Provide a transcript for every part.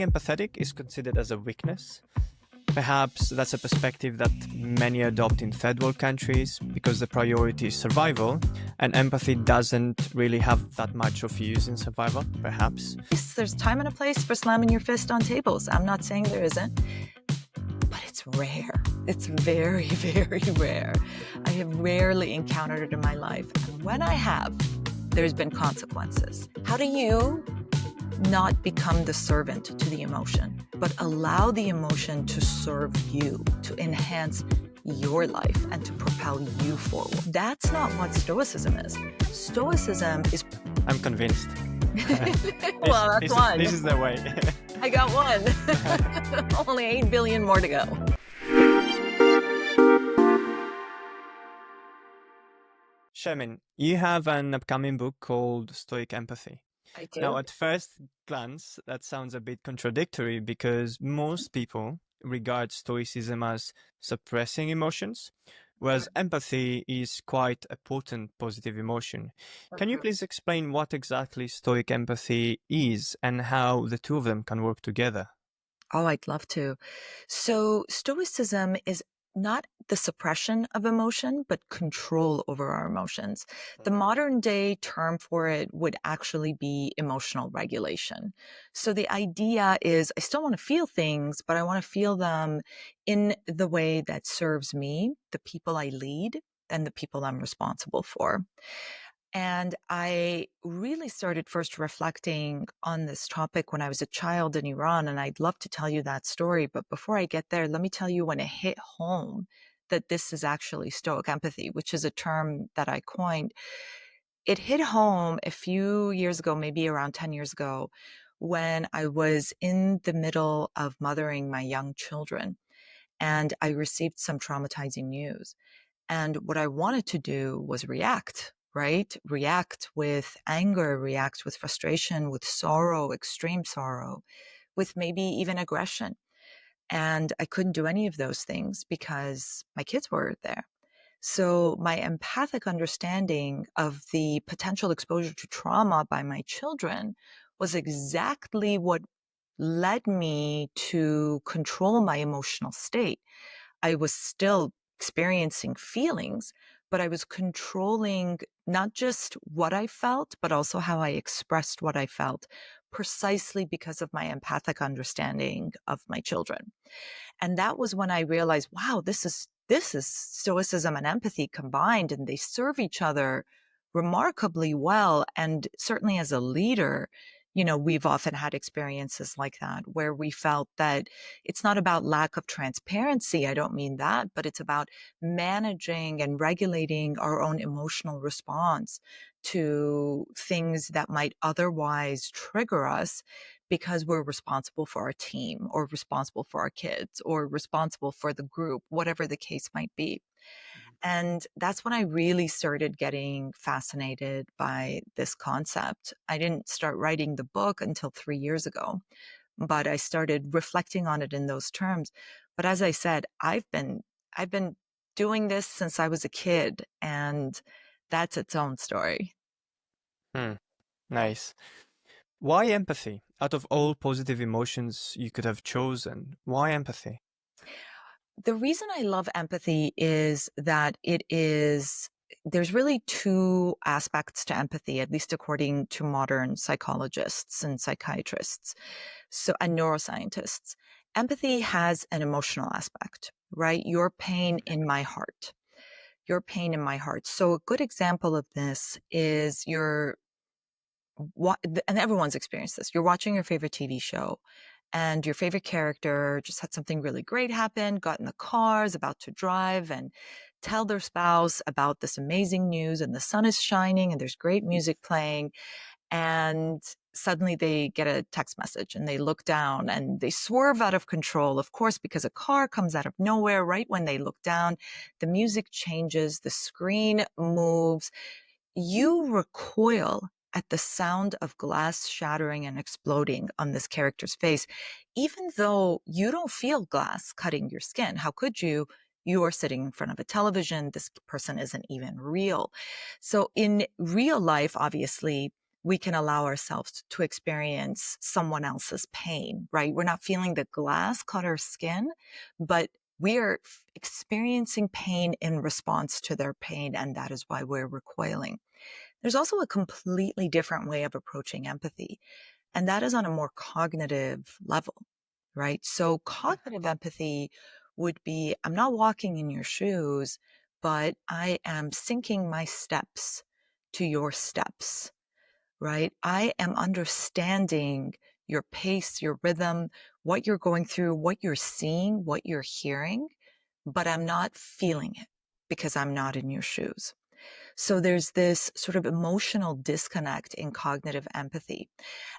Empathetic is considered as a weakness. Perhaps that's a perspective that many adopt in third world countries because the priority is survival, and empathy doesn't really have that much of use in survival, perhaps. There's time and a place for slamming your fist on tables. I'm not saying there isn't, but it's rare. It's very, very rare. I have rarely encountered it in my life. And when I have, there's been consequences. How do you not become the servant to the emotion, but allow the emotion to serve you, to enhance your life and to propel you forward? That's not what Stoicism is. Stoicism is... I'm convinced. Well, that's one. This is the way. I got one. Only 8 billion more to go. Shermin, you have an upcoming book called Stoic Empathy. I do. Now, at first glance, that sounds a bit contradictory because most people regard Stoicism as suppressing emotions, whereas empathy is quite a potent positive emotion. Can you please explain what exactly Stoic Empathy is and how the two of them can work together? Oh, I'd love to. So Stoicism is not the suppression of emotion, but control over our emotions. The modern day term for it would actually be emotional regulation. So the idea is I still want to feel things, but I want to feel them in the way that serves me, the people I lead, and the people I'm responsible for. And I really started first reflecting on this topic when I was a child in Iran, and I'd love to tell you that story. But before I get there, let me tell you when it hit home that this is actually Stoic empathy, which is a term that I coined. It hit home a few years ago, maybe around 10 years ago, when I was in the middle of mothering my young children, and I received some traumatizing news. And what I wanted to do was react, right? React with anger, react with frustration, with sorrow, extreme sorrow, with maybe even aggression. And I couldn't do any of those things because my kids were there. So my empathic understanding of the potential exposure to trauma by my children was exactly what led me to control my emotional state. I was still experiencing feelings, but I was controlling not just what I felt, but also how I expressed what I felt, precisely because of my empathic understanding of my children. And that was when I realized, wow, this is stoicism and empathy combined, and they serve each other remarkably well. And certainly as a leader, we've often had experiences like that where we felt that it's not about lack of transparency. I don't mean that, but it's about managing and regulating our own emotional response to things that might otherwise trigger us because we're responsible for our team or responsible for our kids or responsible for the group, whatever the case might be. And that's when I really started getting fascinated by this concept. I didn't start writing the book until 3 years ago, but I started reflecting on it in those terms. But as I said, I've been doing this since I was a kid, and that's its own story. Nice. Why empathy? Out of all positive emotions you could have chosen, why empathy? The reason I love empathy is that there's really two aspects to empathy, at least according to modern psychologists and psychiatrists, and neuroscientists. Empathy has an emotional aspect, right? Your pain in my heart. Your pain in my heart. So a good example of this is and everyone's experienced this. You're watching your favorite TV show and your favorite character just had something really great happen, got in the car, is about to drive and tell their spouse about this amazing news, and the sun is shining and there's great music playing. And suddenly they get a text message and they look down and they swerve out of control, of course, because a car comes out of nowhere right when they look down. The music changes, the screen moves. You recoil at the sound of glass shattering and exploding on this character's face, even though you don't feel glass cutting your skin. How could you? You are sitting in front of a television. This person isn't even real. So in real life, obviously, we can allow ourselves to experience someone else's pain, right? We're not feeling the glass cut our skin, but we are experiencing pain in response to their pain, and that is why we're recoiling. There's also a completely different way of approaching empathy, and that is on a more cognitive level, right? So cognitive empathy would be, I'm not walking in your shoes, but I am syncing my steps to your steps, right? I am understanding your pace, your rhythm, what you're going through, what you're seeing, what you're hearing, but I'm not feeling it because I'm not in your shoes. So there's this sort of emotional disconnect in cognitive empathy.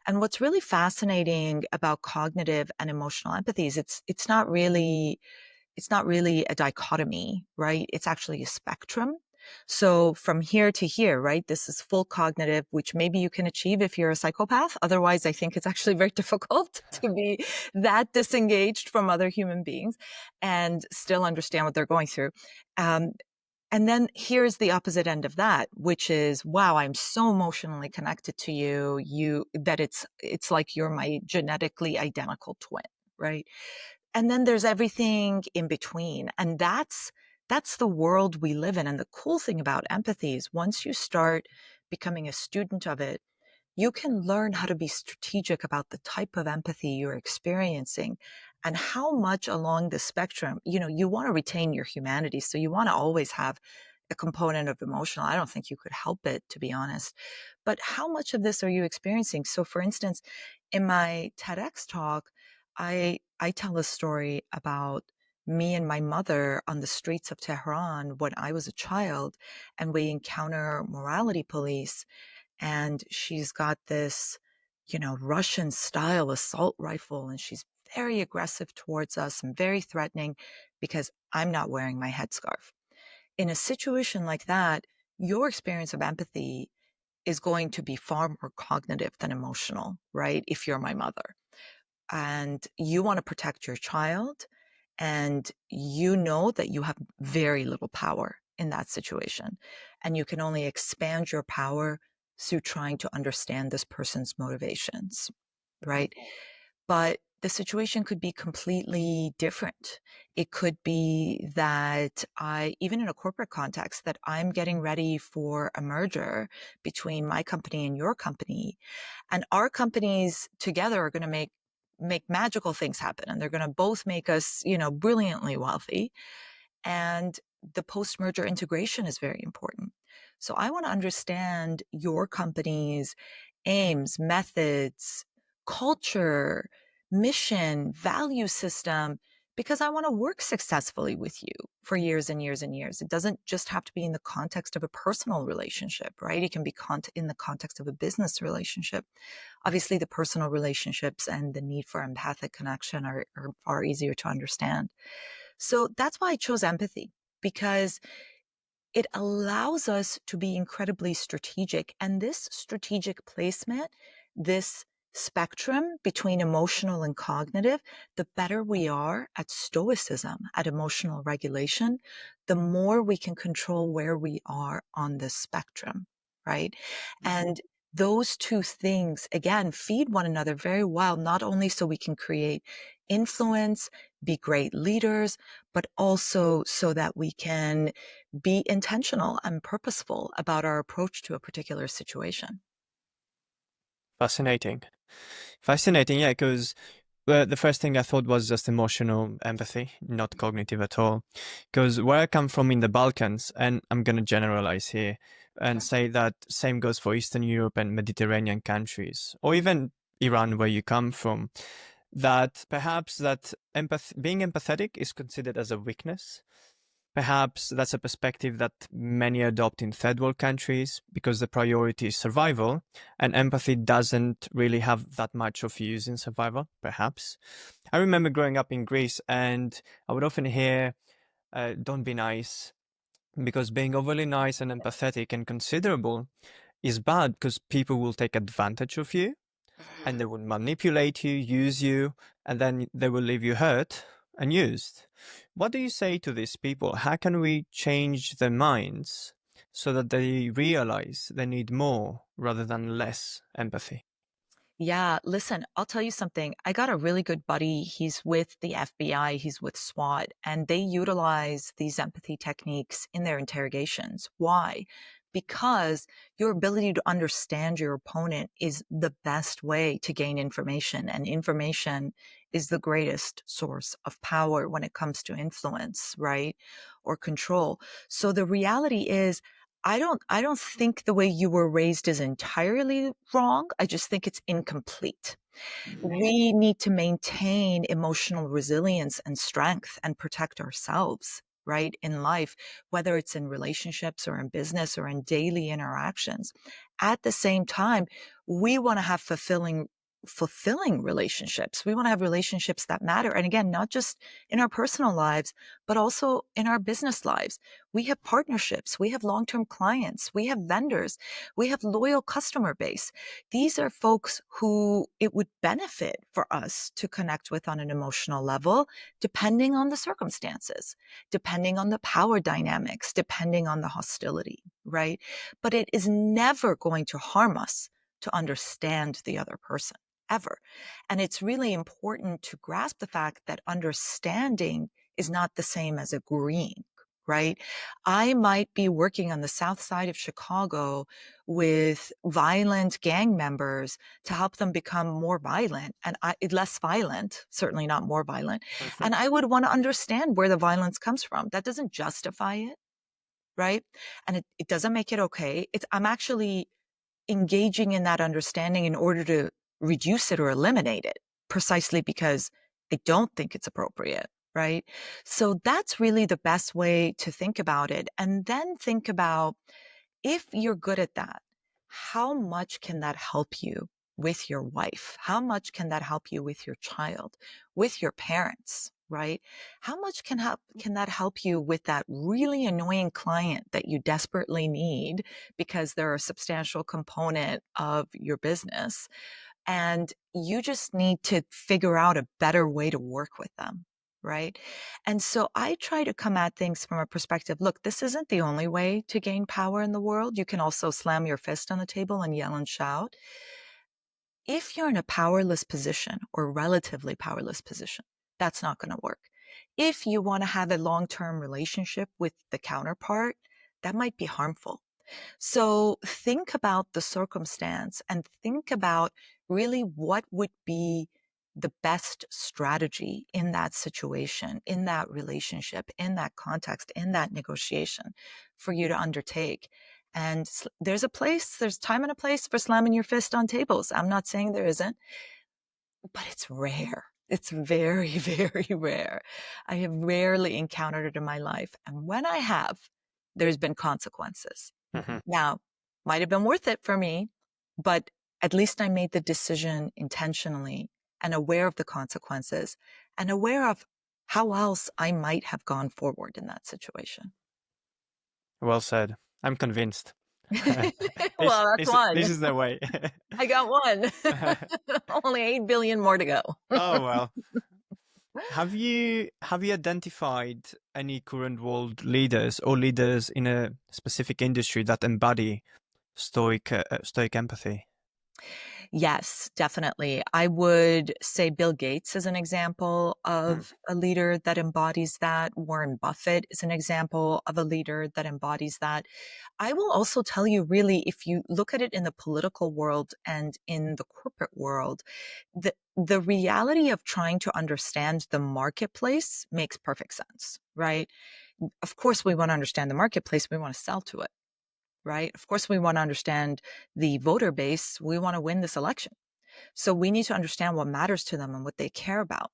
And what's really fascinating about cognitive and emotional empathy is it's not really a dichotomy, right? It's actually a spectrum. So from here to here, right? This is full cognitive, which maybe you can achieve if you're a psychopath. Otherwise, I think it's actually very difficult to be that disengaged from other human beings and still understand what they're going through. Um, and then here's the opposite end of that, which is, wow, I'm so emotionally connected to you that it's like you're my genetically identical twin, right? And then there's everything in between. And that's the world we live in. And the cool thing about empathy is once you start becoming a student of it, you can learn how to be strategic about the type of empathy you're experiencing and how much along the spectrum, you want to retain your humanity. So you want to always have a component of emotional. I don't think you could help it, to be honest. But how much of this are you experiencing? So for instance, in my TEDx talk, I tell a story about me and my mother on the streets of Tehran when I was a child, and we encounter morality police, and she's got this, Russian style assault rifle, and she's very aggressive towards us and very threatening because I'm not wearing my headscarf. In a situation like that, your experience of empathy is going to be far more cognitive than emotional, right? If you're my mother and you want to protect your child, and you know that you have very little power in that situation, and you can only expand your power through trying to understand this person's motivations, right? But the situation could be completely different. It could be that even in a corporate context, that I'm getting ready for a merger between my company and your company, and our companies together are going to make magical things happen, and they're going to both make us, brilliantly wealthy. And the post-merger integration is very important. So I want to understand your company's aims, methods, culture, mission, value system, because I want to work successfully with you for years and years and years. It doesn't just have to be in the context of a personal relationship, right? It can be in the context of a business relationship. Obviously, the personal relationships and the need for empathic connection are far easier to understand. So that's why I chose empathy, because it allows us to be incredibly strategic. And this strategic placement, this spectrum between emotional and cognitive, the better we are at stoicism, at emotional regulation, the more we can control where we are on this spectrum, right? And those two things, again, feed one another very well, not only so we can create influence, be great leaders, but also so that we can be intentional and purposeful about our approach to a particular situation. Fascinating. Fascinating, yeah, because the first thing I thought was just emotional empathy, not cognitive at all. Because where I come from in the Balkans, and I'm going to generalize here and say that same goes for Eastern Europe and Mediterranean countries, or even Iran, where you come from, that perhaps that being empathetic is considered as a weakness. Perhaps that's a perspective that many adopt in third world countries because the priority is survival, and empathy doesn't really have that much of use in survival, perhaps. I remember growing up in Greece, and I would often hear, don't be nice, because being overly nice and empathetic and considerable is bad because people will take advantage of you and they will manipulate you, use you, and then they will leave you hurt and used. What do you say to these people? How can we change their minds so that they realize they need more rather than less empathy? Yeah, listen, I'll tell you something. I got a really good buddy. He's with the FBI, he's with SWAT, and they utilize these empathy techniques in their interrogations. Why? Because your ability to understand your opponent is the best way to gain information, and information is the greatest source of power when it comes to influence, right? Or control. So the reality is, I don't think the way you were raised is entirely wrong. I just think it's incomplete. We need to maintain emotional resilience and strength and protect ourselves, right, in life, whether it's in relationships or in business or in daily interactions. At the same time, we want to have fulfilling relationships. We want to have relationships that matter. And again, not just in our personal lives, but also in our business lives. We have partnerships, we have long-term clients, we have vendors, we have loyal customer base. These are folks who it would benefit for us to connect with on an emotional level, depending on the circumstances, depending on the power dynamics, depending on the hostility, right? But it is never going to harm us to understand the other person, ever. And it's really important to grasp the fact that understanding is not the same as agreeing, right? I might be working on the south side of Chicago with violent gang members to help them become more violent and less violent, certainly not more violent. Mhm. And I would want to understand where the violence comes from. That doesn't justify it, right? And it doesn't make it okay. I'm actually engaging in that understanding in order to reduce it or eliminate it, precisely because I don't think it's appropriate, right? So that's really the best way to think about it. And then think about, if you're good at that, how much can that help you with your wife? How much can that help you with your child, with your parents, right? How much can that help you with that really annoying client that you desperately need because they're a substantial component of your business? And you just need to figure out a better way to work with them, right? And so I try to come at things from a perspective, look, this isn't the only way to gain power in the world. You can also slam your fist on the table and yell and shout. If you're in a powerless position or relatively powerless position, that's not going to work. If you want to have a long-term relationship with the counterpart, that might be harmful. So think about the circumstance and think about really what would be the best strategy in that situation, in that relationship, in that context, in that negotiation for you to undertake. And there's time and a place for slamming your fist on tables. I'm not saying there isn't, but it's rare. It's very, very rare. I have rarely encountered it in my life. And when I have, there's been consequences. Mhm. Now, might have been worth it for me, but at least I made the decision intentionally and aware of the consequences and aware of how else I might have gone forward in that situation. Well said. I'm convinced. This Well, that's is one. this is the way. I got one. Only 8 billion more to go. Oh well. Have you identified any current world leaders or leaders in a specific industry that embody stoic empathy? Yes, definitely. I would say Bill Gates is an example Mm. of a leader that embodies that. Warren Buffett is an example of a leader that embodies that. I will also tell you, really, if you look at it in the political world and in the corporate world, the reality of trying to understand the marketplace makes perfect sense, right? Of course, we want to understand the marketplace. We want to sell to it, right? Of course, we want to understand the voter base. We want to win this election. So we need to understand what matters to them and what they care about.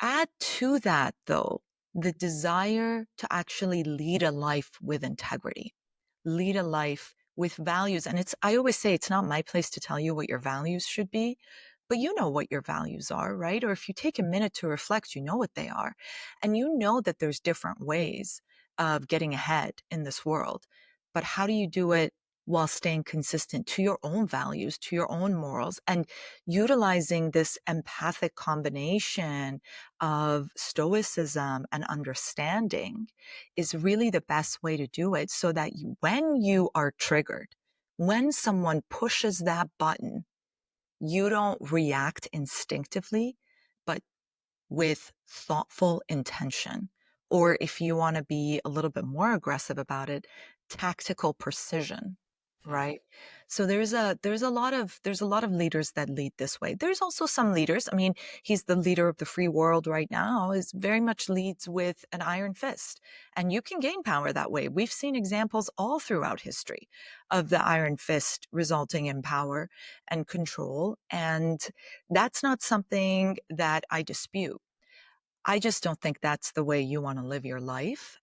Add to that, though, the desire to actually lead a life with integrity, lead a life with values. And I always say, it's not my place to tell you what your values should be, but you know what your values are, right? Or if you take a minute to reflect, you know what they are. And you know that there's different ways of getting ahead in this world. But how do you do it while staying consistent to your own values, to your own morals, and utilizing this empathic combination of stoicism and understanding is really the best way to do it, so that when you are triggered, when someone pushes that button, you don't react instinctively, but with thoughtful intention. Or if you want to be a little bit more aggressive about it, tactical precision, right? So there's a lot of leaders that lead this way. There's also some leaders. I mean, he's the leader of the free world right now, is very much leads with an iron fist. And you can gain power that way. We've seen examples all throughout history of the iron fist resulting in power and control. And that's not something that I dispute. I just don't think that's the way you want to live your life.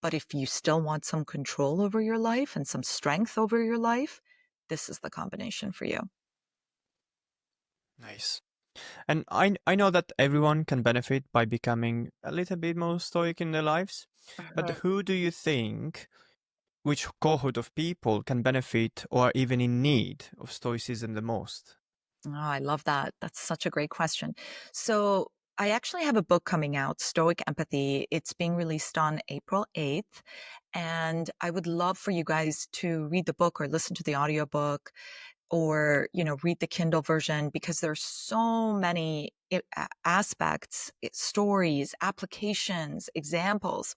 But if you still want some control over your life and some strength over your life, this is the combination for you. Nice. And I know that everyone can benefit by becoming a little bit more stoic in their lives, but who do you think, which cohort of people can benefit or are even in need of stoicism the most? Oh, I love that. That's such a great question. So, I actually have a book coming out, Stoic Empathy. It's being released on April 8th. And I would love for you guys to read the book or listen to the audiobook or, read the Kindle version, because there's so many aspects, stories, applications, examples.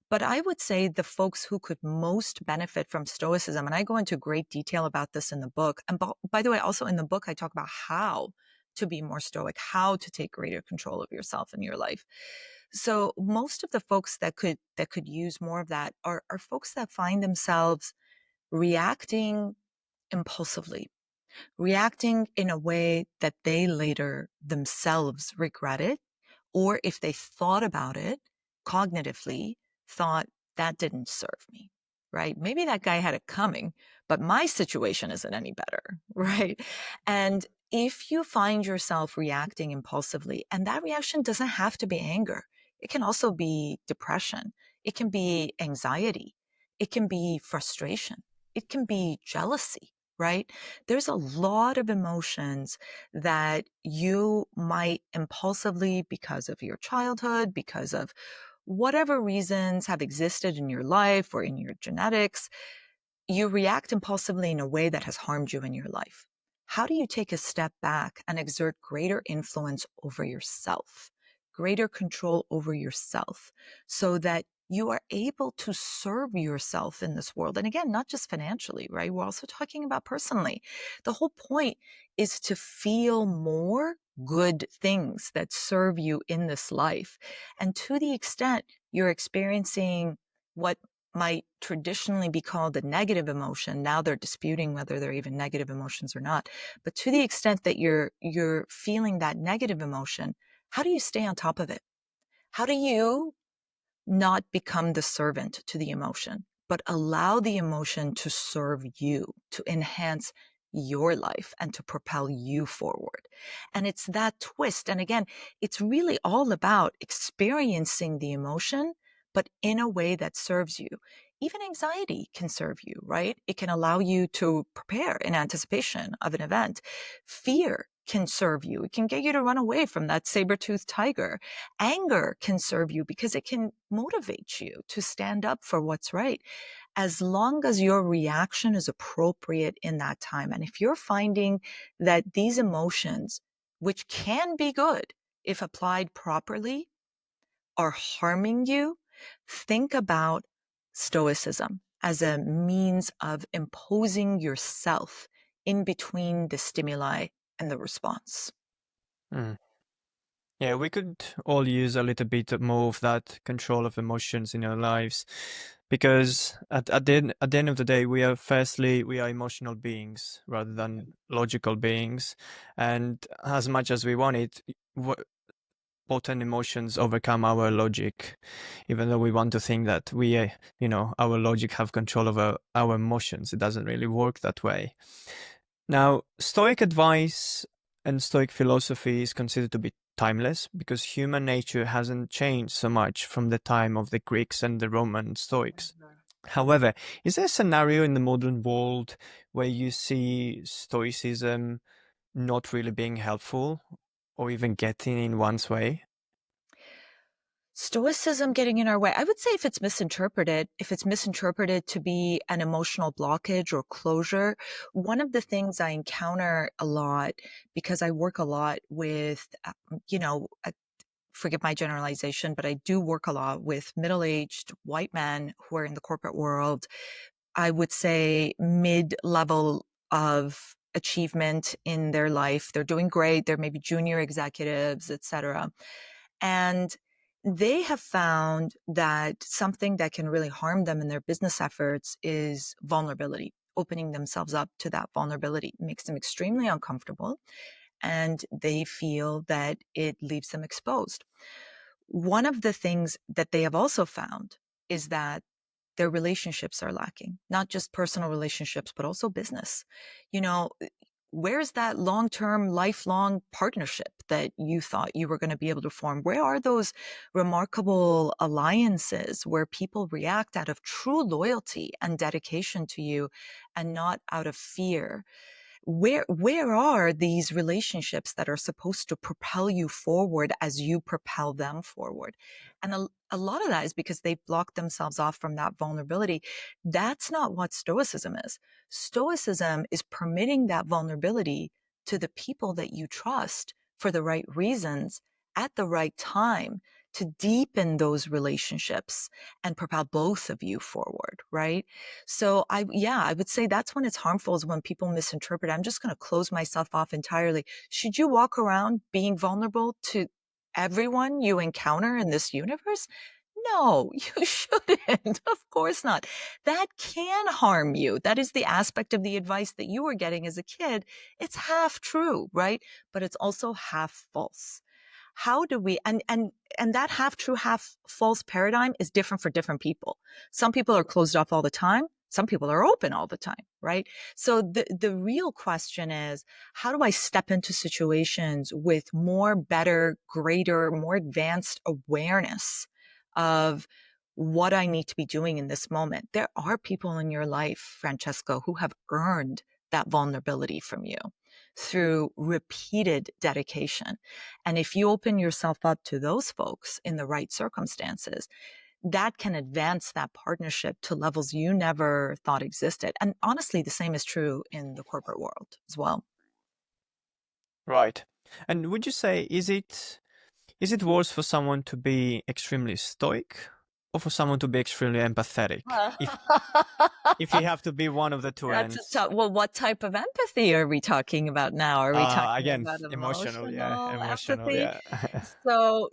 But I would say the folks who could most benefit from Stoicism, and I go into great detail about this in the book. And by the way, also in the book, I talk about how to be more Stoic, how to take greater control of yourself and your life. So most of the folks that could use more of that are folks that find themselves reacting impulsively, reacting in a way that they later themselves regretted, or if they thought about it cognitively, thought that didn't serve me, right? Maybe that guy had it coming, but my situation isn't any better, right? And if you find yourself reacting impulsively, and that reaction doesn't have to be anger, it can also be depression, it can be anxiety, it can be frustration, it can be jealousy, right? There's a lot of emotions that you might impulsively, because of your childhood, because of whatever reasons have existed in your life or in your genetics, you react impulsively in a way that has harmed you in your life. How do you take a step back and exert greater influence over yourself, greater control over yourself, so that you are able to serve yourself in this world? And again, not just financially, right? We're also talking about personally. The whole point is to feel more good things that serve you in this life. And to the extent you're experiencing what might traditionally be called a negative emotion, now they're disputing whether they're even negative emotions or not. But to the extent that you're feeling that negative emotion, how do you stay on top of it? How do you not become the servant to the emotion, but allow the emotion to serve you, to enhance your life and to propel you forward? And it's that twist. And again, it's really all about experiencing the emotion, but in a way that serves you. Even anxiety can serve you, right? It can allow you to prepare in anticipation of an event. Fear can serve you. It can get you to run away from that saber-toothed tiger. Anger can serve you because it can motivate you to stand up for what's right, as long as your reaction is appropriate in that time. And if you're finding that these emotions, which can be good if applied properly, are harming you, think about Stoicism as a means of imposing yourself in between the stimuli and the response. Hmm. Yeah, we could all use a little bit more of that control of emotions in our lives, because at the end of the day, we are emotional beings rather than logical beings, and as much as we want it, potent emotions overcome our logic, even though we want to think that our logic have control over our emotions. It doesn't really work that way. Now, Stoic advice and Stoic philosophy is considered to be timeless because human nature hasn't changed so much from the time of the Greeks and the Roman Stoics. However, is there a scenario in the modern world where you see Stoicism not really being helpful or even getting in one's way? Stoicism getting in our way. I would say if it's misinterpreted to be an emotional blockage or closure, one of the things I encounter a lot because I work a lot with, forgive my generalization, but I do work a lot with middle-aged white men who are in the corporate world. I would say mid-level of achievement in their life. They're doing great. They're maybe junior executives, etc. And they have found that something that can really harm them in their business efforts is vulnerability. Opening themselves up to that vulnerability makes them extremely uncomfortable, and they feel that it leaves them exposed. One of the things that they have also found is that their relationships are lacking, not just personal relationships, but also business. You know, where's that long-term, lifelong partnership that you thought you were going to be able to form? Where are those remarkable alliances where people react out of true loyalty and dedication to you and not out of fear? Where are these relationships that are supposed to propel you forward as you propel them forward? And a lot of that is because they've blocked themselves off from that vulnerability. That's not what Stoicism is. Stoicism is permitting that vulnerability to the people that you trust for the right reasons at the right time to deepen those relationships and propel both of you forward, right? So I would say that's when it's harmful, is when people misinterpret. I'm just going to close myself off entirely. Should you walk around being vulnerable to everyone you encounter in this universe? No, you shouldn't. Of course not. That can harm you. That is the aspect of the advice that you were getting as a kid. It's half true, right? But it's also half false. How do we, and that half true, half false paradigm is different for different people. Some people are closed off all the time. Some people are open all the time, right? So the real question is, how do I step into situations with more, better, greater, more advanced awareness of what I need to be doing in this moment? There are people in your life, Francesco, who have earned that vulnerability from you through repeated dedication. And if you open yourself up to those folks in the right circumstances, that can advance that partnership to levels you never thought existed. And honestly, the same is true in the corporate world as well. Right. And would you say, is it worse for someone to be extremely stoic or for someone to be extremely empathetic? If you have to be one of the two That's a ends. tough. Well, what type of empathy are we talking about now? Are we talking Again, about emotional, yeah, emotional emotional, empathy? yeah. So,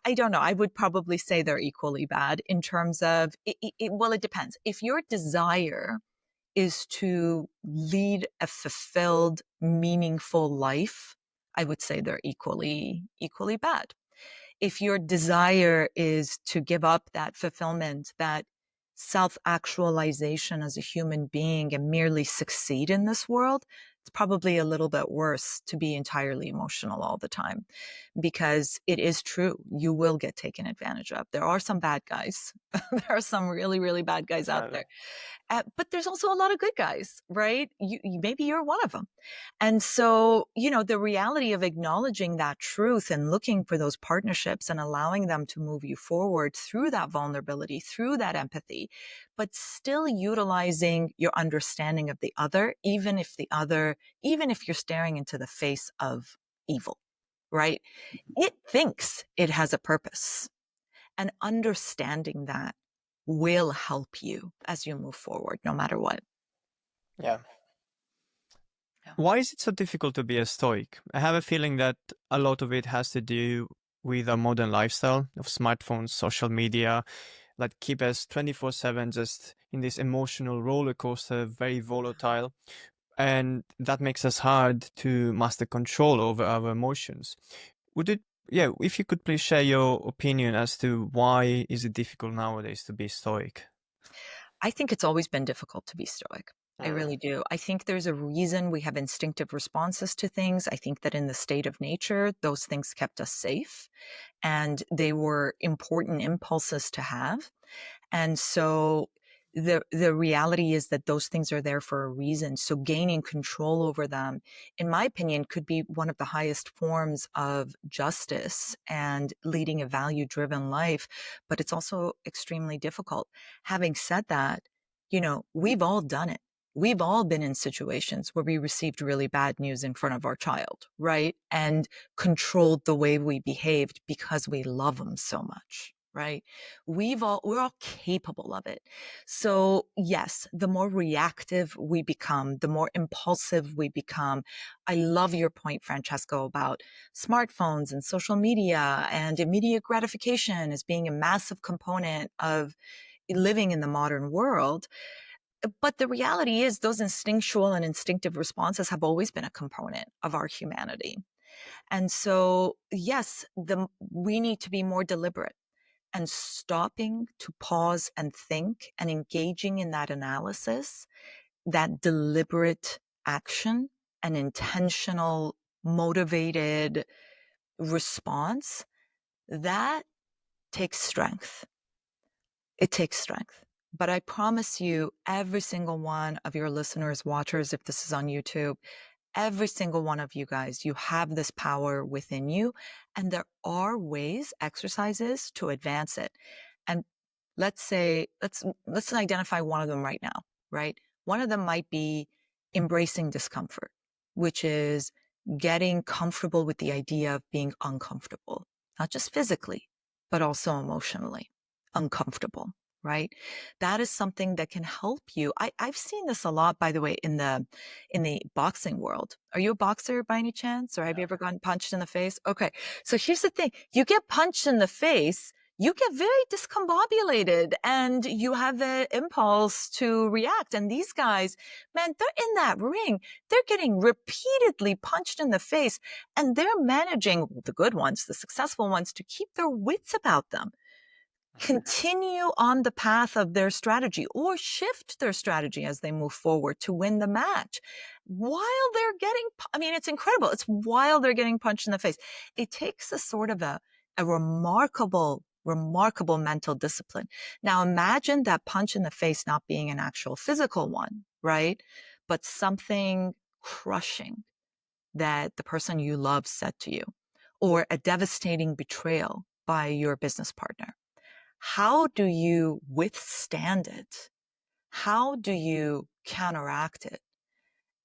I don't know. I would probably say they're equally bad in terms of well, it depends. If your desire is to lead a fulfilled, meaningful life, I would say they're equally bad. If your desire is to give up that fulfillment, that self-actualization as a human being and merely succeed in this world, it's probably a little bit worse to be entirely emotional all the time, because it is true. You will get taken advantage of. There are some bad guys. There are some really, really bad guys out Definitely. there. But there's also a lot of good guys, right? Maybe you're one of them. And so, the reality of acknowledging that truth and looking for those partnerships and allowing them to move you forward through that vulnerability, through that empathy, but still utilizing your understanding of the other, even if you're staring into the face of evil, right? It thinks it has a purpose, and understanding that will help you as you move forward, no matter what. Yeah. Yeah. Why is it so difficult to be a stoic? I have a feeling that a lot of it has to do with our modern lifestyle of smartphones, social media, that keep us 24/7 just in this emotional roller coaster, very volatile. And that makes us hard to master control over our emotions. Would it, yeah, if you could please share your opinion as to why is it difficult nowadays to be stoic? I think it's always been difficult to be stoic. I Mm. really do. I think there's a reason we have instinctive responses to things. I think that in the state of nature, those things kept us safe and they were important impulses to have. And so the reality is that those things are there for a reason. So gaining control over them, in my opinion, could be one of the highest forms of justice and leading a value-driven life, but it's also extremely difficult. Having said that, we've all done it. We've all been in situations where we received really bad news in front of our child, right? And controlled the way we behaved because we love them so much, right? We're all capable of it. So yes, the more reactive we become, the more impulsive we become. I love your point, Francesco, about smartphones and social media and immediate gratification as being a massive component of living in the modern world. But the reality is those instinctual and instinctive responses have always been a component of our humanity. And so, yes, we need to be more deliberate and stopping to pause and think and engaging in that analysis, that deliberate action and intentional, motivated response, that takes strength. It takes strength. But I promise you, every single one of your listeners, watchers, if this is on YouTube, every single one of you guys, you have this power within you. And there are ways, exercises to advance it. And let's identify one of them right now, right? One of them might be embracing discomfort, which is getting comfortable with the idea of being uncomfortable, not just physically, but also emotionally uncomfortable, right? That is something that can help you. I've seen this a lot, by the way, in the boxing world. Are you a boxer by any chance? Or have you ever gotten punched in the face? Okay. So here's the thing. You get punched in the face, you get very discombobulated and you have the impulse to react. And these guys, man, they're in that ring. They're getting repeatedly punched in the face and they're managing, the good ones, the successful ones, to keep their wits about them, continue on the path of their strategy or shift their strategy as they move forward to win the match while they're getting, it's incredible. It's while they're getting punched in the face. It takes a sort of a remarkable mental discipline. Now imagine that punch in the face not being an actual physical one, right? But something crushing that the person you love said to you, or a devastating betrayal by your business partner. How do you withstand it? How do you counteract it?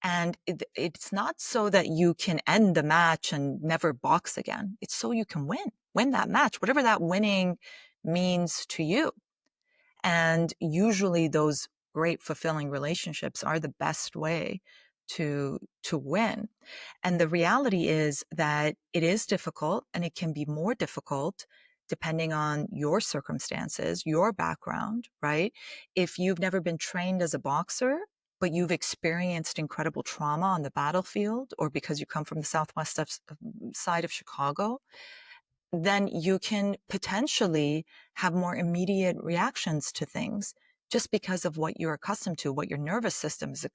And it's not so that you can end the match and never box again. It's so you can win that match, whatever that winning means to you. And usually those great fulfilling relationships are the best way to win. And the reality is that it is difficult and it can be more difficult depending on your circumstances, your background, right? If you've never been trained as a boxer, but you've experienced incredible trauma on the battlefield, or because you come from the southwest side of Chicago, then you can potentially have more immediate reactions to things just because of what you're accustomed to, what your nervous system is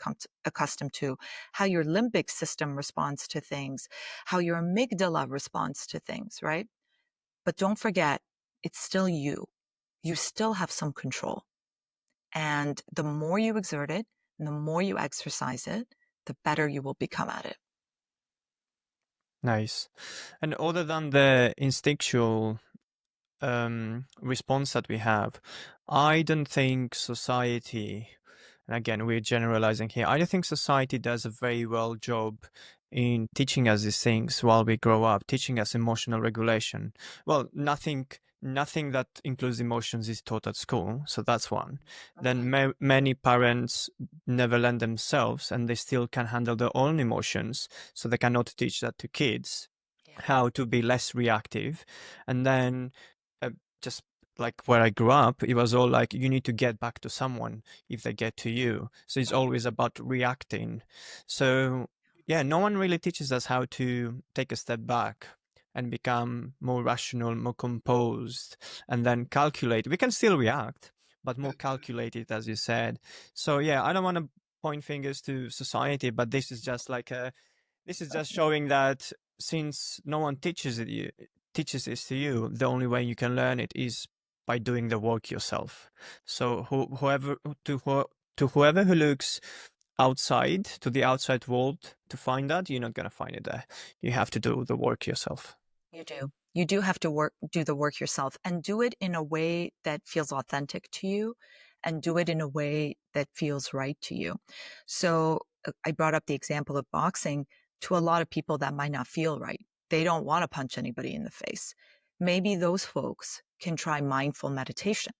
accustomed to, how your limbic system responds to things, how your amygdala responds to things, right? But don't forget, it's still you. You still have some control. And the more you exert it, and the more you exercise it, the better you will become at it. Nice. And other than the instinctual response that we have, I don't think society, and again, we're generalizing here, I don't think society does a very well job in teaching us these things while we grow up, teaching us emotional regulation. Well, nothing that includes emotions is taught at school, so that's one. Then many parents never learn themselves and they still can handle their own emotions, so they cannot teach that to kids, how to be less reactive. And then just like where I grew up, it was all like you need to get back to someone if they get to you. So it's always about reacting. So yeah, no one really teaches us how to take a step back and become more rational, more composed, and then calculate. We can still react, but more calculated, as you said. So yeah, I don't want to point fingers to society, but this is just showing that since no one teaches this to you, the only way you can learn it is by doing the work yourself. So whoever who looks outside to the outside world to find that, you're not going to find it there. You have to do the work yourself. You do. You do have to do the work yourself, and do it in a way that feels authentic to you, and do it in a way that feels right to you. So I brought up the example of boxing. To a lot of people, that might not feel right. They don't want to punch anybody in the face. Maybe those folks can try mindful meditation.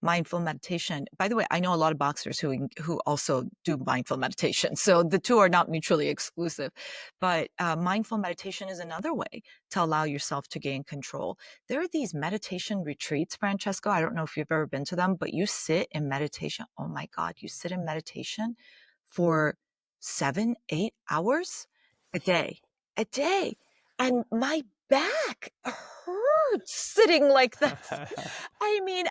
Mindful meditation. By the way, I know a lot of boxers who also do mindful meditation. So the two are not mutually exclusive. But mindful meditation is another way to allow yourself to gain control. There are these meditation retreats, Francesco. I don't know if you've ever been to them, but you sit in meditation. Oh my God, you sit in meditation for 7, 8 hours a day, a day. And my back hurts sitting like that. I mean,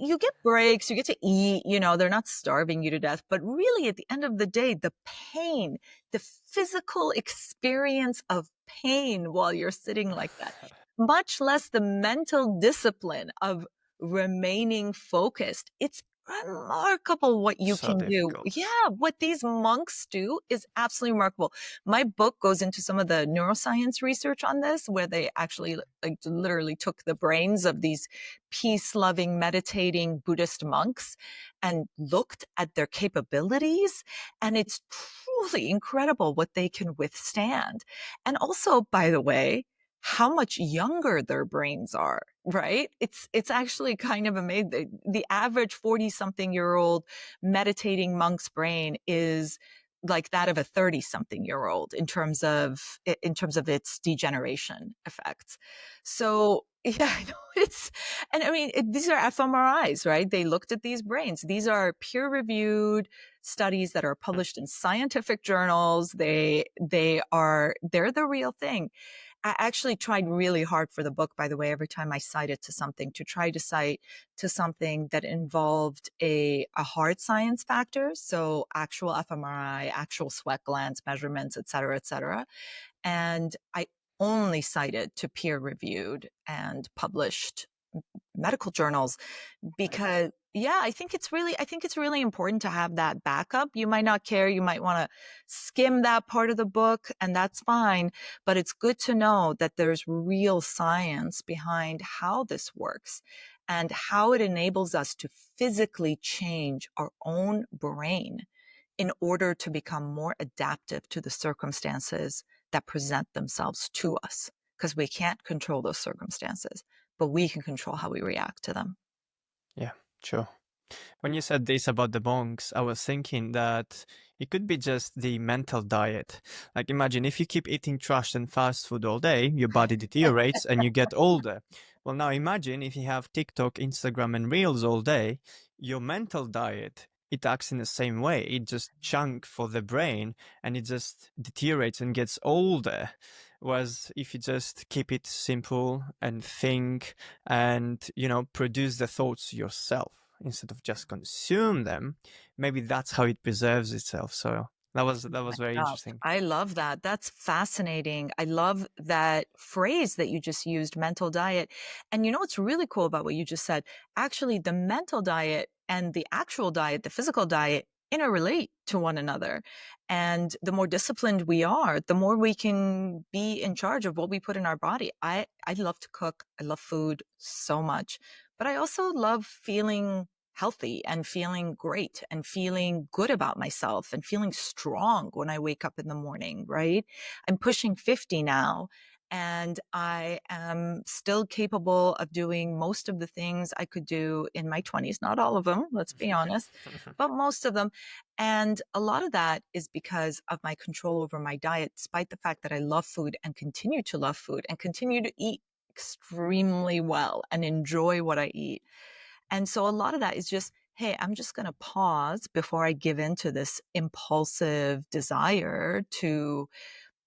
you get breaks, you get to eat, they're not starving you to death. But really, at the end of the day, the pain, the physical experience of pain while you're sitting like that, much less the mental discipline of remaining focused. It's remarkable what you So can do. difficult. Yeah, what these monks do is absolutely remarkable. My book goes into some of the neuroscience research on this, where they actually like literally took the brains of these peace-loving, meditating Buddhist monks and looked at their capabilities. And it's truly incredible what they can withstand. And also, by the way, how much younger their brains are, right? It's actually kind of amazing. The average 40-something-year-old meditating monk's brain is like that of a 30-something-year-old in terms of its degeneration effects. So yeah, I know and I mean, these are fMRIs, right? They looked at these brains. These are peer-reviewed studies that are published in scientific journals. They're the real thing. I actually tried really hard for the book, by the way, every time I cited to something, to try to cite to something that involved a hard science factor. So actual fMRI, actual sweat glands measurements, et cetera, et cetera. And I only cited to peer reviewed and published medical journals because I think it's really important to have that backup. You might not care, you might want to skim that part of the book, and that's fine, but it's good to know that there's real science behind how this works and how it enables us to physically change our own brain in order to become more adaptive to the circumstances that present themselves to us, because we can't control those circumstances, but we can control how we react to them. Yeah, sure. When you said this about the monks, I was thinking that it could be just the mental diet. Like imagine if you keep eating trash and fast food all day, your body deteriorates and you get older. Well, now imagine if you have TikTok, Instagram, and Reels all day, your mental diet, it acts in the same way. It just junk for the brain and it just deteriorates and gets older. Whereas if you just keep it simple and think and, produce the thoughts yourself instead of just consume them, maybe that's how it preserves itself. So that was very interesting. I love that. That's fascinating. I love that phrase that you just used, mental diet. And you know what's really cool about what you just said? Actually, the mental diet and the actual diet, the physical diet, interrelate to one another. And the more disciplined we are, the more we can be in charge of what we put in our body. I love to cook. I love food so much, but I also love feeling healthy and feeling great and feeling good about myself and feeling strong when I wake up in the morning, right? I'm pushing 50 now, and I am still capable of doing most of the things I could do in my 20s. Not all of them, let's be honest, but most of them. And a lot of that is because of my control over my diet, despite the fact that I love food and continue to love food and continue to eat extremely well and enjoy what I eat. And so a lot of that is just, hey, I'm just going to pause before I give in to this impulsive desire to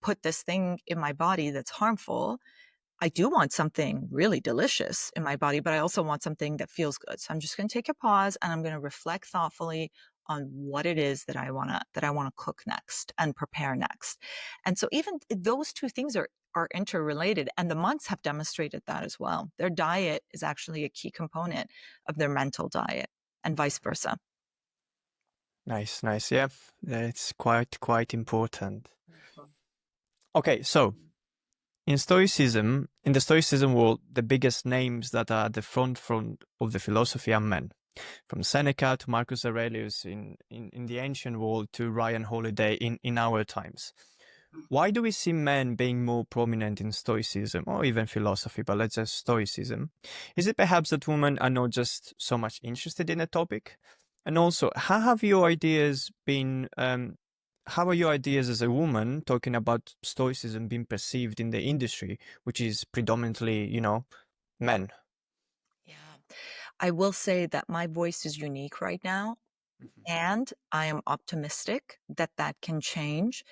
put this thing in my body that's harmful. I do want something really delicious in my body, but I also want something that feels good. So I'm just going to take a pause and I'm going to reflect thoughtfully on what it is that I want to cook next and prepare next. And so even those two things are are interrelated, and the monks have demonstrated that as well. Their diet is actually a key component of their mental diet, and vice versa. Nice, nice. Yeah, it's quite important. Okay, so in the Stoicism world, the biggest names that are at the front of the philosophy are men, from Seneca to Marcus Aurelius in the ancient world to Ryan Holiday in our times. Why do we see men being more prominent in Stoicism or even philosophy, but let's say Stoicism? Is it perhaps that women are not just so much interested in a topic? And also, how are your ideas as a woman talking about Stoicism being perceived in the industry, which is predominantly, men? Yeah. I will say that my voice is unique right now, Mhm. and I am optimistic that that can change.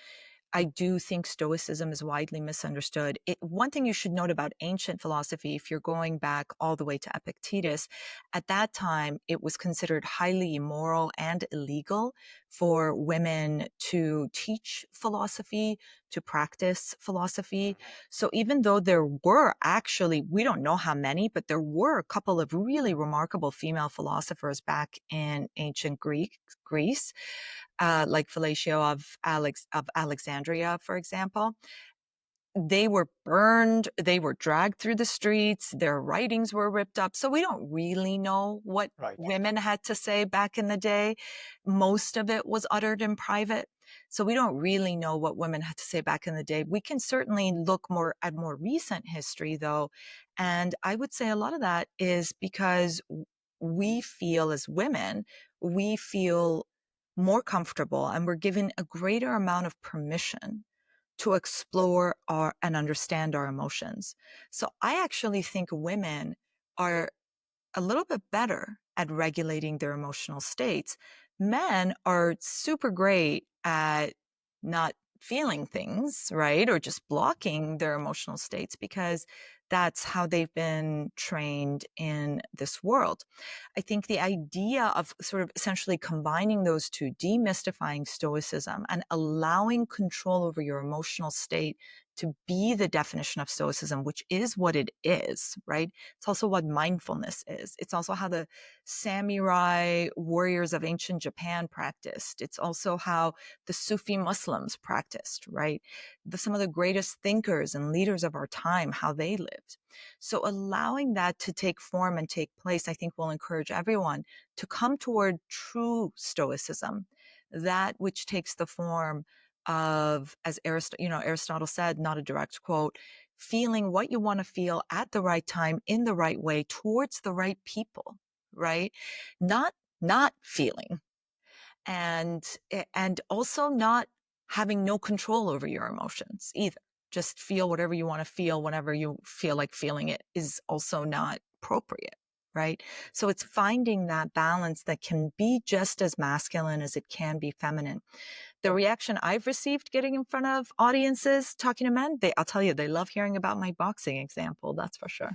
I do think Stoicism is widely misunderstood. One thing you should note about ancient philosophy, if you're going back all the way to Epictetus, at that time it was considered highly immoral and illegal for women to teach philosophy, to practice philosophy. So even though there were actually, we don't know how many, but there were a couple of really remarkable female philosophers back in ancient Greece, like Fellatio of Alexandria, for example. They were burned, they were dragged through the streets, their writings were ripped up. So we don't really know what Right. women had to say back in the day. Most of it was uttered in private. So we don't really know what women had to say back in the day. We can certainly look more at more recent history, though. And I would say a lot of that is because we feel as women, we feel more comfortable and we're given a greater amount of permission to explore and understand our emotions. So I actually think women are a little bit better at regulating their emotional states. Men are super great at not feeling things, right? Or just blocking their emotional states because that's how they've been trained in this world. I think the idea of sort of essentially combining those two, demystifying Stoicism and allowing control over your emotional state to be the definition of Stoicism, which is what it is, right? It's also what mindfulness is. It's also how the samurai warriors of ancient Japan practiced. It's also how the Sufi Muslims practiced, right? Some of the greatest thinkers and leaders of our time, how they lived. So allowing that to take form and take place, I think will encourage everyone to come toward true Stoicism, that which takes the form of, as Aristotle said, not a direct quote, feeling what you want to feel at the right time in the right way towards the right people, right? Not not feeling, and also not having no control over your emotions either. Just feel whatever you want to feel whenever you feel like feeling it is also not appropriate, right? So it's finding that balance that can be just as masculine as it can be feminine. The reaction I've received getting in front of audiences talking to men, I'll tell you, they love hearing about my boxing example, that's for sure.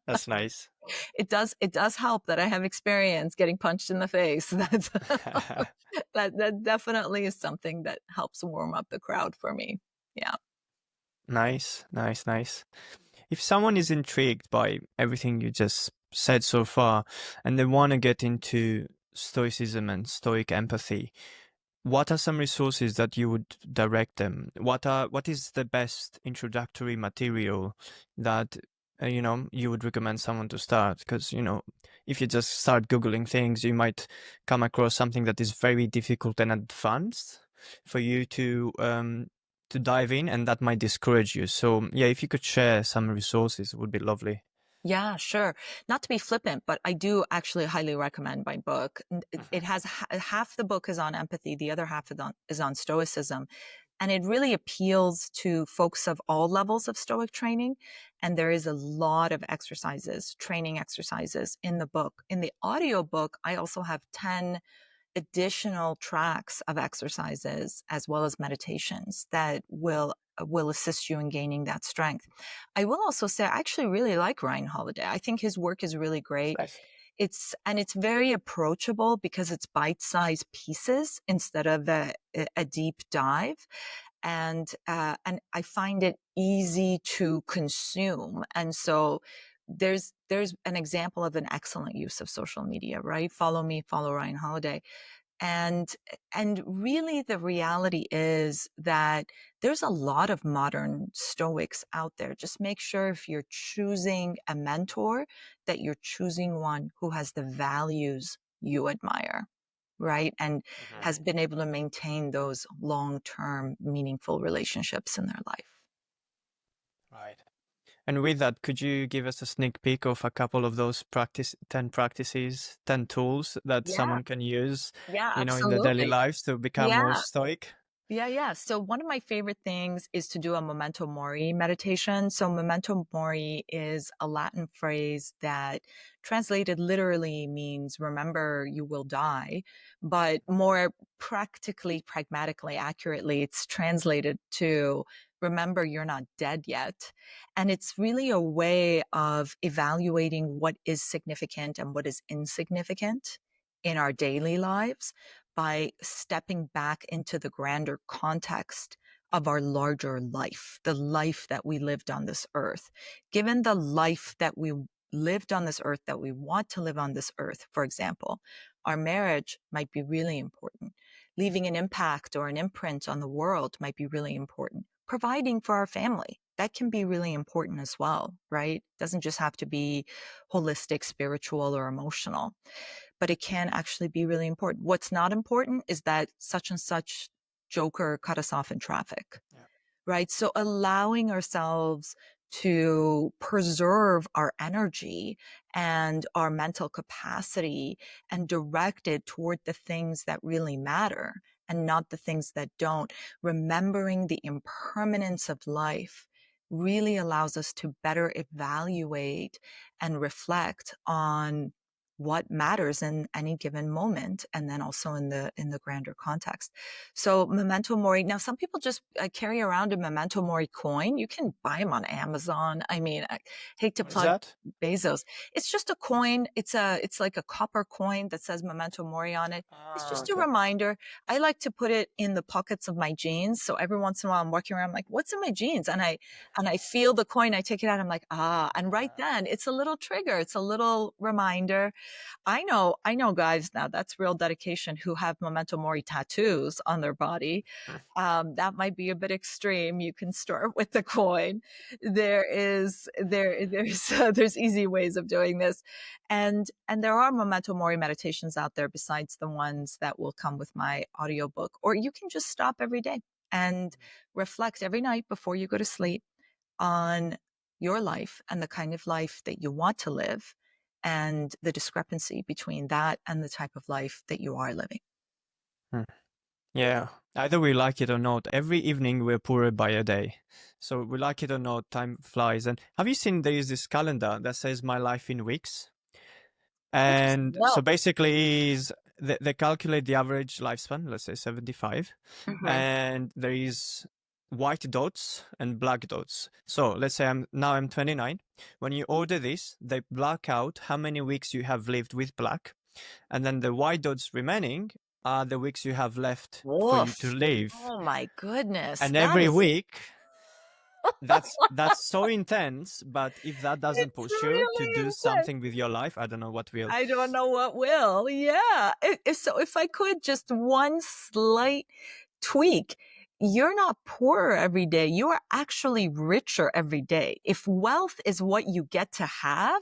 That's nice. It does help that I have experience getting punched in the face. That definitely is something that helps warm up the crowd for me. Yeah. Nice, nice, nice. If someone is intrigued by everything you just said so far and they want to get into Stoicism and Stoic empathy, what are some resources that you would direct them? What is the best introductory material that you would recommend someone to start? Because if you just start googling things, you might come across something that is very difficult and advanced for you to dive in, and that might discourage you. So yeah, if you could share some resources, it would be lovely. Yeah, sure. Not to be flippant, but I do actually highly recommend my book. It has half the book is on empathy, the other half is on Stoicism. And it really appeals to folks of all levels of Stoic training. And there is a lot of exercises, training exercises in the book. In the audio book, I also have 10 additional tracks of exercises as well as meditations that will assist you in gaining that strength. I will also say I actually really like Ryan Holiday. I think his work is really great. Nice. It's very approachable because it's bite-sized pieces instead of a deep dive. and I find it easy to consume. And so there's an example of an excellent use of social media, right? Follow me, follow Ryan Holiday. And really the reality is that there's a lot of modern Stoics out there. Just make sure if you're choosing a mentor, that you're choosing one who has the values you admire, right? And has been able to maintain those long-term meaningful relationships in their life. Right. And with that, could you give us a sneak peek of a couple of those 10 practices, 10 tools that Yeah, someone can use, yeah, in their daily absolutely. lives to become more Yeah. stoic? Yeah. So one of my favorite things is to do a Memento Mori meditation. So Memento Mori is a Latin phrase that translated literally means remember you will die, but more practically, pragmatically, accurately, it's translated to remember you're not dead yet. And it's really a way of evaluating what is significant and what is insignificant in our daily lives by stepping back into the grander context of our larger life, the life that we lived on this earth. Given the life that we lived on this earth, that we want to live on this earth, for example, our marriage might be really important. Leaving an impact or an imprint on the world might be really important. Providing for our family, that can be really important as well, right? It doesn't just have to be holistic, spiritual, or emotional, but it can actually be really important. What's not important is that such and such joker cut us off in traffic, Yeah. right? So allowing ourselves to preserve our energy and our mental capacity and direct it toward the things that really matter and not the things that don't. Remembering the impermanence of life really allows us to better evaluate and reflect on what matters in any given moment, and then also in the grander context. So Memento Mori. Now, some people just carry around a Memento Mori coin. You can buy them on Amazon. I mean, I hate to What is plug that? Bezos. It's just a coin. It's like a copper coin that says Memento Mori on it. It's Ah, just a okay. reminder. I like to put it in the pockets of my jeans. So every once in a while I'm walking around, I'm like, what's in my jeans? And I feel the coin, I take it out, I'm like, and right then it's a little trigger. It's a little reminder. I know guys now, that's real dedication, who have Memento Mori tattoos on their body. That might be a bit extreme. You can start with the coin. There's easy ways of doing this, and there are Memento Mori meditations out there besides the ones that will come with my audiobook, or you can just stop every day and reflect every night before you go to sleep on your life and the kind of life that you want to live and the discrepancy between that and the type of life that you are living. Hmm. Yeah, either we like it or not, every evening we're poorer by a day. So we like it or not, time flies. And have you seen there is this calendar that says my life in weeks? Interesting. And so No. basically is they calculate the average lifespan, let's say 75, Mm-hmm. and there is white dots and black dots. So let's say I'm 29. When you order this, they black out how many weeks you have lived with black, and then the white dots remaining are the weeks you have left for you to Woof. live. Oh my goodness. And That every is, week, that's so intense. But if that doesn't it's push you to really do intense. something with your life, I don't know what will. I don't know what will. Yeah. So if I could, just one slight tweak, you're not poorer every day. You are actually richer every day. If wealth is what you get to have,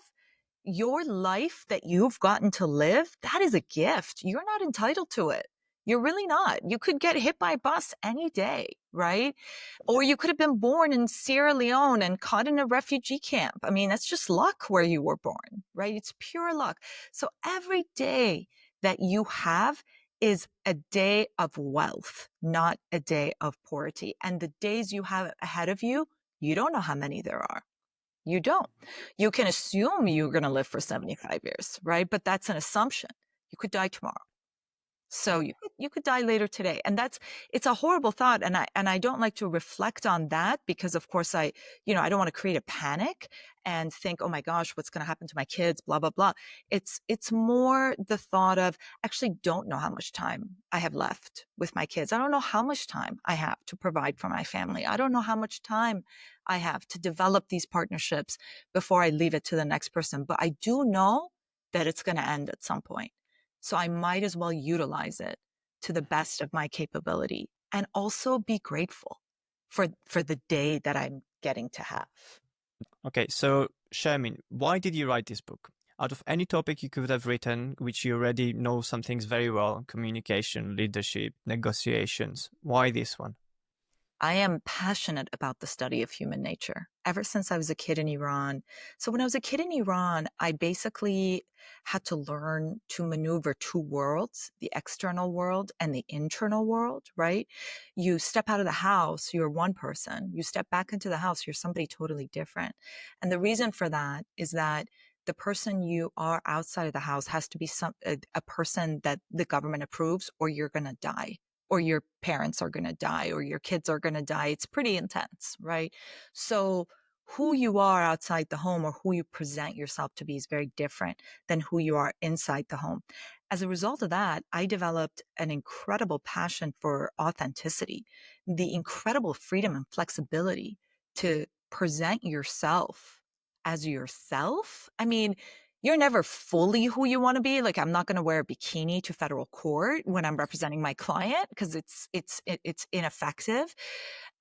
your life that you've gotten to live, that is a gift. You're not entitled to it. You're really not. You could get hit by a bus any day, right? Or you could have been born in Sierra Leone and caught in a refugee camp. I mean, that's just luck where you were born, right? It's pure luck. So every day that you have is a day of wealth, not a day of poverty. And the days you have ahead of you, you don't know how many there are. You don't. You can assume you're going to live for 75 years, right? But that's an assumption. You could die tomorrow. So you could die later today. And it's a horrible thought. And I don't like to reflect on that because of course I don't want to create a panic. and think, oh my gosh, what's going to happen to my kids, blah, blah, blah. It's more the thought of actually don't know how much time I have left with my kids. I don't know how much time I have to provide for my family. I don't know how much time I have to develop these partnerships before I leave it to the next person. But I do know that it's going to end at some point. So I might as well utilize it to the best of my capability and also be grateful for the day that I'm getting to have. Okay, so Shermin, why did you write this book? Out of any topic you could have written, which you already know some things very well, communication, leadership, negotiations, why this one? I am passionate about the study of human nature ever since I was a kid in Iran. So when I was a kid in Iran, I basically had to learn to maneuver two worlds, the external world and the internal world, right? You step out of the house, you're one person. You step back into the house, you're somebody totally different. And the reason for that is that the person you are outside of the house has to be a person that the government approves, or you're going to die, or your parents are going to die, or your kids are going to die. It's pretty intense, right? So who you are outside the home, or who you present yourself to be, is very different than who you are inside the home. As a result of that, I developed an incredible passion for authenticity, the incredible freedom and flexibility to present yourself as yourself. I mean, you're never fully who you want to be. Like, I'm not going to wear a bikini to federal court when I'm representing my client, because it's ineffective.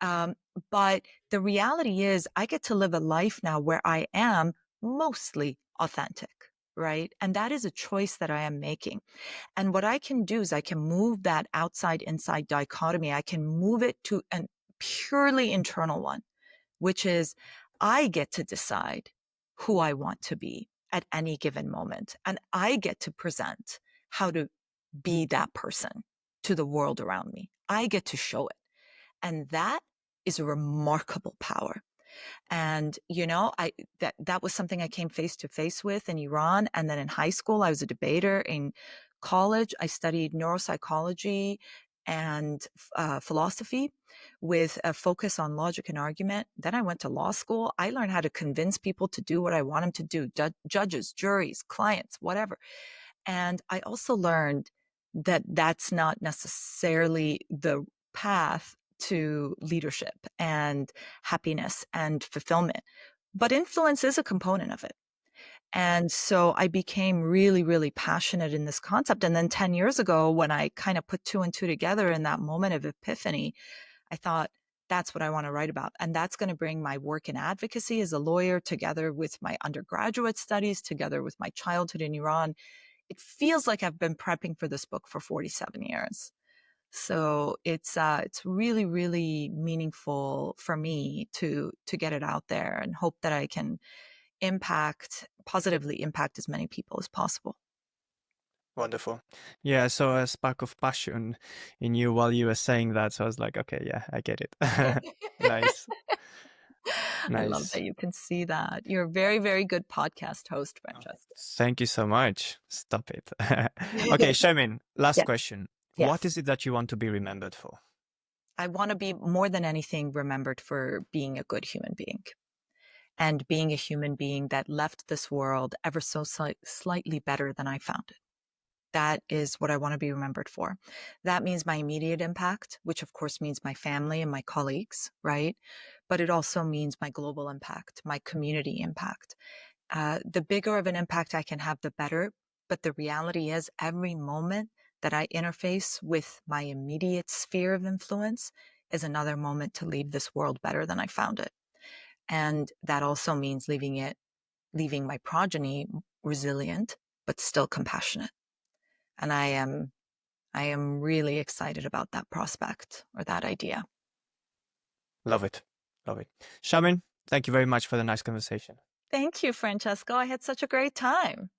Um, but the reality is, I get to live a life now where I am mostly authentic, right? And that is a choice that I am making. And what I can do is I can move that outside inside dichotomy. I can move it to a purely internal one, which is I get to decide who I want to be at any given moment. And I get to present how to be that person to the world around me. I get to show it. And that is a remarkable power. And, that was something I came face to face with in Iran. And then in high school, I was a debater. In college, I studied neuropsychology and philosophy with a focus on logic and argument. Then I went to law school. I learned how to convince people to do what I want them to do, judges, juries, clients, whatever. And I also learned that that's not necessarily the path to leadership and happiness and fulfillment, but influence is a component of it. And so I became really, really passionate in this concept. And then 10 years ago, when I kind of put two and two together in that moment of epiphany, I thought, that's what I want to write about. And that's going to bring my work in advocacy as a lawyer together with my undergraduate studies, together with my childhood in Iran. It feels like I've been prepping for this book for 47 years. So it's really, really meaningful for me to get it out there, and hope that I can positively impact as many people as possible. Wonderful. Yeah, I saw a spark of passion in you while you were saying that. So I was like, okay, yeah, I get it. Nice. I love Nice. that you can see that. You're a very, very good podcast host, Oh, Francesca. thank you so much. Stop it. Okay, Shermin, last Yes. question. What Yes. is it that you want to be remembered for? I want to be, more than anything, remembered for being a good human being, and being a human being that left this world ever so slightly better than I found it. That is what I want to be remembered for. That means my immediate impact, which of course means my family and my colleagues, right? But it also means my global impact, my community impact. The bigger of an impact I can have, the better. But the reality is, every moment that I interface with my immediate sphere of influence is another moment to leave this world better than I found it. And that also means leaving my progeny resilient, but still compassionate. And I am really excited about that prospect, or that idea. Love it. Love it. Shermin, thank you very much for the nice conversation. Thank you, Francesco. I had such a great time.